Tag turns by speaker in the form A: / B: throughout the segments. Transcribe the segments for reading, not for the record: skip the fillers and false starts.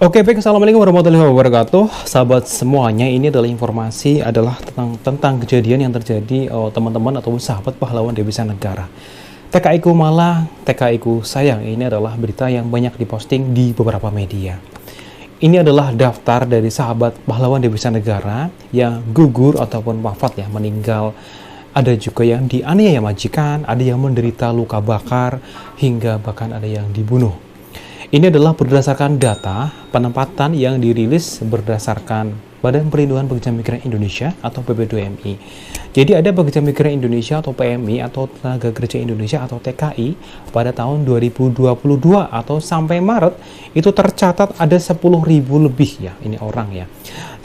A: Oke, baik. Assalamualaikum warahmatullahi wabarakatuh. Sahabat semuanya, ini adalah informasi tentang kejadian yang terjadi teman-teman ataupun sahabat pahlawan Devisa Negara. TKI ku malah, TKI ku sayang. Ini adalah berita yang banyak diposting di beberapa media. Ini adalah daftar dari sahabat pahlawan Devisa Negara yang gugur ataupun wafat ya, meninggal. Ada juga yang dianiaya majikan, ada yang menderita luka bakar, hingga bahkan ada yang dibunuh. Ini adalah berdasarkan data penempatan yang dirilis berdasarkan Badan Perlindungan Pekerja Migran Indonesia atau BPDMI. Jadi ada Pekerja Migran Indonesia atau PMI atau Tenaga Kerja Indonesia atau TKI pada tahun 2022 atau sampai Maret itu tercatat ada 10.000 lebih ya, ini orang ya.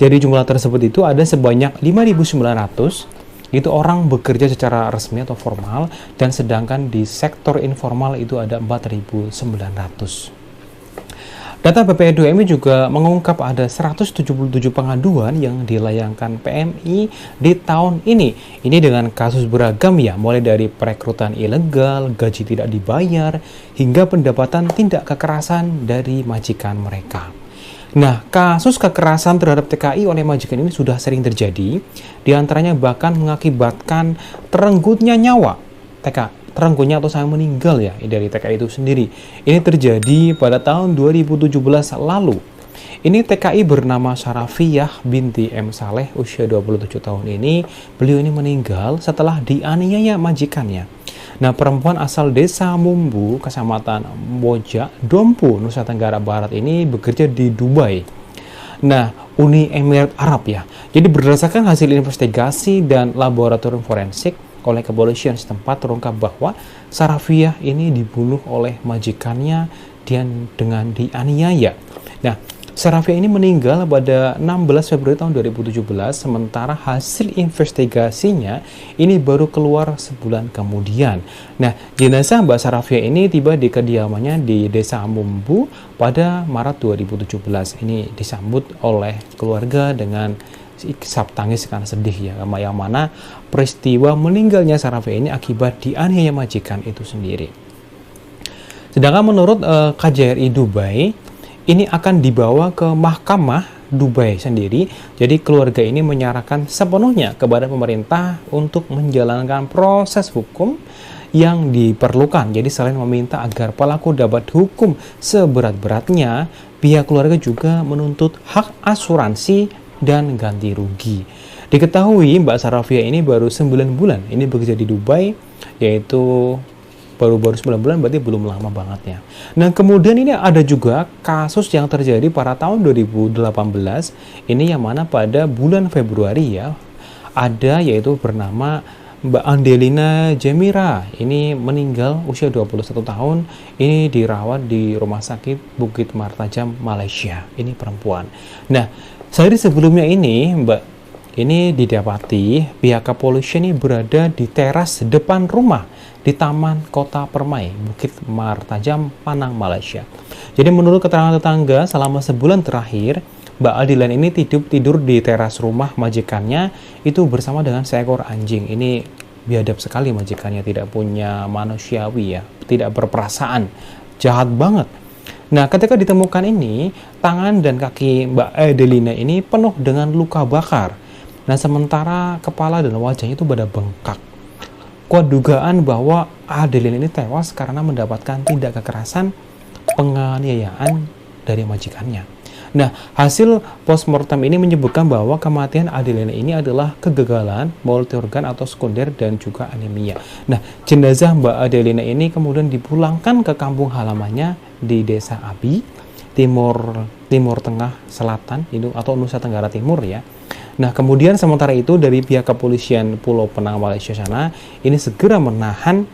A: Jadi jumlah tersebut itu ada sebanyak 5.900 itu orang bekerja secara resmi atau formal, dan sedangkan di sektor informal itu ada 4.900. Data BPDMI juga mengungkap ada 177 pengaduan yang dilayangkan PMI di tahun ini. Ini dengan kasus beragam ya, mulai dari perekrutan ilegal, gaji tidak dibayar, hingga pendapatan tindak kekerasan dari majikan mereka. Nah, kasus kekerasan terhadap TKI oleh majikan ini sudah sering terjadi, diantaranya bahkan mengakibatkan terenggutnya nyawa terenggutnya atau sampai meninggal ya dari TKI itu sendiri. Ini terjadi pada tahun 2017 lalu. Ini TKI bernama Sarafiyah binti M. Saleh, usia 27 tahun ini. Beliau ini meninggal setelah dianiaya majikannya. Nah, perempuan asal desa Mumbu, kecamatan Moja, Dompu, Nusa Tenggara Barat ini bekerja di Dubai. Nah, Uni Emirat Arab ya. Jadi berdasarkan hasil investigasi dan laboratorium forensik oleh kepolisian setempat terungkap bahwa Sarafiyah ini dibunuh oleh majikannya dan dengan dianiaya. Nah, Sarafiyah ini meninggal pada 16 Februari tahun 2017, sementara hasil investigasinya ini baru keluar sebulan kemudian. Nah, jenazah Mbak Sarafiyah ini tiba di kediamannya di Desa Mumbu pada Maret 2017. Ini disambut oleh keluarga dengan isak tangis karena sedih ya, yang mana peristiwa meninggalnya Sarafiyah ini akibat dianiaya majikan itu sendiri. Sedangkan menurut KJRI Dubai, ini akan dibawa ke mahkamah Dubai sendiri. Jadi keluarga ini menyerahkan sepenuhnya kepada pemerintah untuk menjalankan proses hukum yang diperlukan. Jadi selain meminta agar pelaku dapat hukum seberat-beratnya, pihak keluarga juga menuntut hak asuransi dan ganti rugi. Diketahui Mbak Sarafiyah ini baru 9 bulan ini bekerja di Dubai, yaitu baru 9 bulan, berarti belum lama banget ya. Nah, kemudian ini ada juga kasus yang terjadi pada tahun 2018 ini, yang mana pada bulan Februari ya, ada yaitu bernama Mbak Andelina Jemira. Ini meninggal usia 21 tahun, ini dirawat di Rumah Sakit Bukit Martajam, Malaysia. Ini perempuan. Nah, sehari sebelumnya ini Mbak ini didapati pihak kepolisian ini berada di teras depan rumah di Taman Kota Permai, Bukit Martajam, Panang, Malaysia. Jadi menurut keterangan tetangga, selama sebulan terakhir Mbak Adilan ini tidur di teras rumah majikannya itu bersama dengan seekor anjing. Ini biadab sekali majikannya, tidak punya manusiawi ya, tidak berperasaan, jahat banget. Nah, ketika ditemukan ini, tangan dan kaki Mbak Adelina ini penuh dengan luka bakar. Nah, sementara kepala dan wajahnya itu pada bengkak. Kuat dugaan bahwa Adelina ini tewas karena mendapatkan tindak kekerasan penganiayaan dari majikannya. Nah, hasil postmortem ini menyebutkan bahwa kematian Adelina ini adalah kegagalan multiorgan atau sekunder dan juga anemia. Nah, jenazah Mbak Adelina ini kemudian dipulangkan ke kampung halamannya di Desa Abi, Timur Tengah Selatan itu atau Nusa Tenggara Timur ya. Nah, kemudian sementara itu dari pihak kepolisian Pulau Penang, Malaysia sana ini segera menahan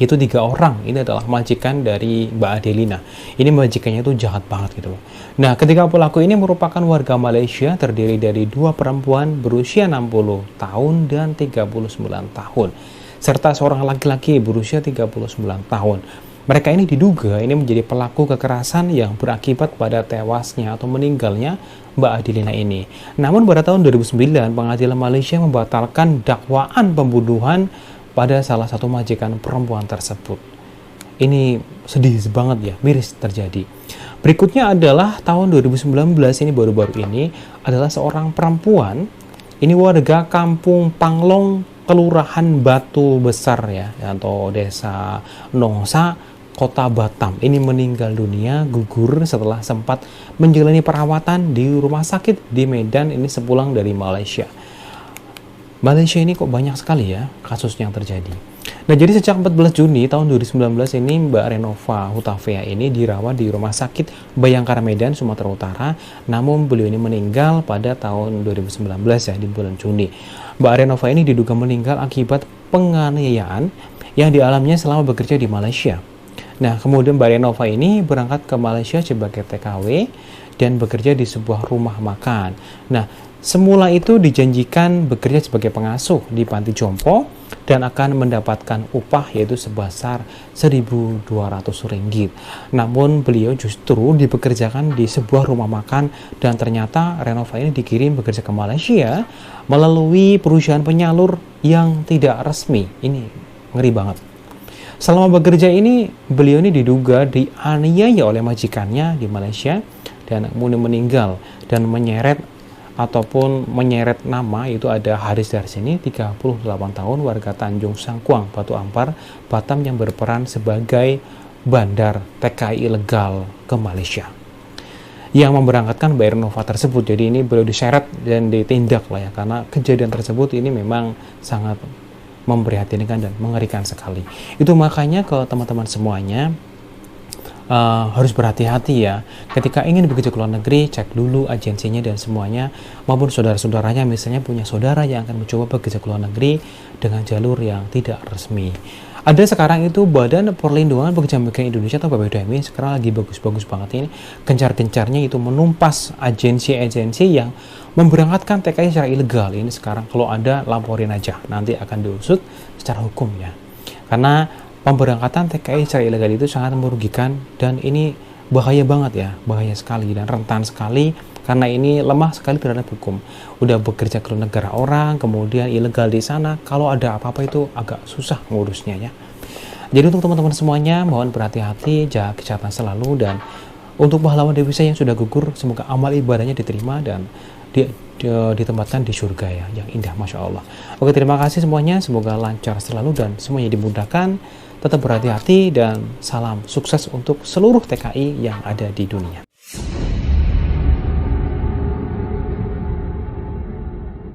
A: itu 3 orang. Ini adalah majikan dari Mbak Adelina. Ini majikannya itu jahat banget gitu loh. Nah, ketika pelaku ini merupakan warga Malaysia, terdiri dari 2 perempuan berusia 60 tahun dan 39 tahun, serta seorang laki-laki berusia 39 tahun. Mereka ini diduga ini menjadi pelaku kekerasan yang berakibat pada tewasnya atau meninggalnya Mbak Adelina ini. Namun pada tahun 2009, pengadilan Malaysia membatalkan dakwaan pembunuhan pada salah satu majikan perempuan tersebut. ini sedih banget ya, miris terjadi. Berikutnya adalah tahun 2019, ini baru-baru ini, adalah seorang perempuan, ini warga Kampung Panglong, Kelurahan Batu Besar ya, atau Desa Nongsa, Kota Batam. Ini meninggal dunia gugur setelah sempat menjalani perawatan di rumah sakit di Medan, ini sepulang dari Malaysia. Malaysia ini kok banyak sekali ya kasus yang terjadi. Nah, jadi sejak 14 Juni tahun 2019 ini Mbak Renova Hutavea ini dirawat di Rumah Sakit Bayangkara Medan, Sumatera Utara. Namun beliau ini meninggal pada tahun 2019 ya, di bulan Juni. Mbak Renova ini diduga meninggal akibat penganiayaan yang dialaminya selama bekerja di Malaysia. Nah, kemudian Mbak Renova ini berangkat ke Malaysia sebagai TKW dan bekerja di sebuah rumah makan. Nah, semula itu dijanjikan bekerja sebagai pengasuh di panti jompo dan akan mendapatkan upah yaitu sebesar Rp1.200. Namun beliau justru dipekerjakan di sebuah rumah makan dan ternyata Renova ini dikirim bekerja ke Malaysia melalui perusahaan penyalur yang tidak resmi. Ini ngeri banget. Selama bekerja ini beliau ini diduga dianiaya oleh majikannya di Malaysia dan kemudian meninggal dan menyeret nama, itu ada Haris Darsini, 38 tahun, warga Tanjung Sangkuang, Batu Ampar, Batam, yang berperan sebagai bandar TKI ilegal ke Malaysia yang memberangkatkan Mbak Renova tersebut. Jadi ini beliau diseret dan ditindak lah ya, karena kejadian tersebut ini memang sangat memprihatinkan dan mengerikan sekali. Itu makanya ke teman-teman semuanya, harus berhati-hati ya ketika ingin bekerja ke luar negeri. Cek dulu agensinya dan semuanya, maupun saudara-saudaranya misalnya punya saudara yang akan mencoba bekerja ke luar negeri dengan jalur yang tidak resmi. Ada sekarang itu Badan Perlindungan Pekerja Migran Indonesia atau BPDMI sekarang lagi bagus-bagus banget ini, gencar-gencarnya itu menumpas agensi-agensi yang memberangkatkan TKI secara ilegal. Ini sekarang kalau ada laporin aja, nanti akan diusut secara hukum ya, karena pemberangkatan TKI secara ilegal itu sangat merugikan dan ini bahaya banget ya, bahaya sekali dan rentan sekali karena ini lemah sekali terhadap hukum. Udah bekerja ke negara orang, kemudian ilegal di sana, kalau ada apa-apa itu agak susah ngurusnya ya. Jadi untuk teman-teman semuanya, mohon berhati-hati, jaga kesehatan selalu, dan untuk pahlawan devisa yang sudah gugur, semoga amal ibadahnya diterima dan ditempatkan di surga ya, yang indah, Masya Allah. Oke, terima kasih semuanya, semoga lancar selalu dan semuanya dimudahkan. Tetap berhati-hati dan salam sukses untuk seluruh TKI yang ada di dunia.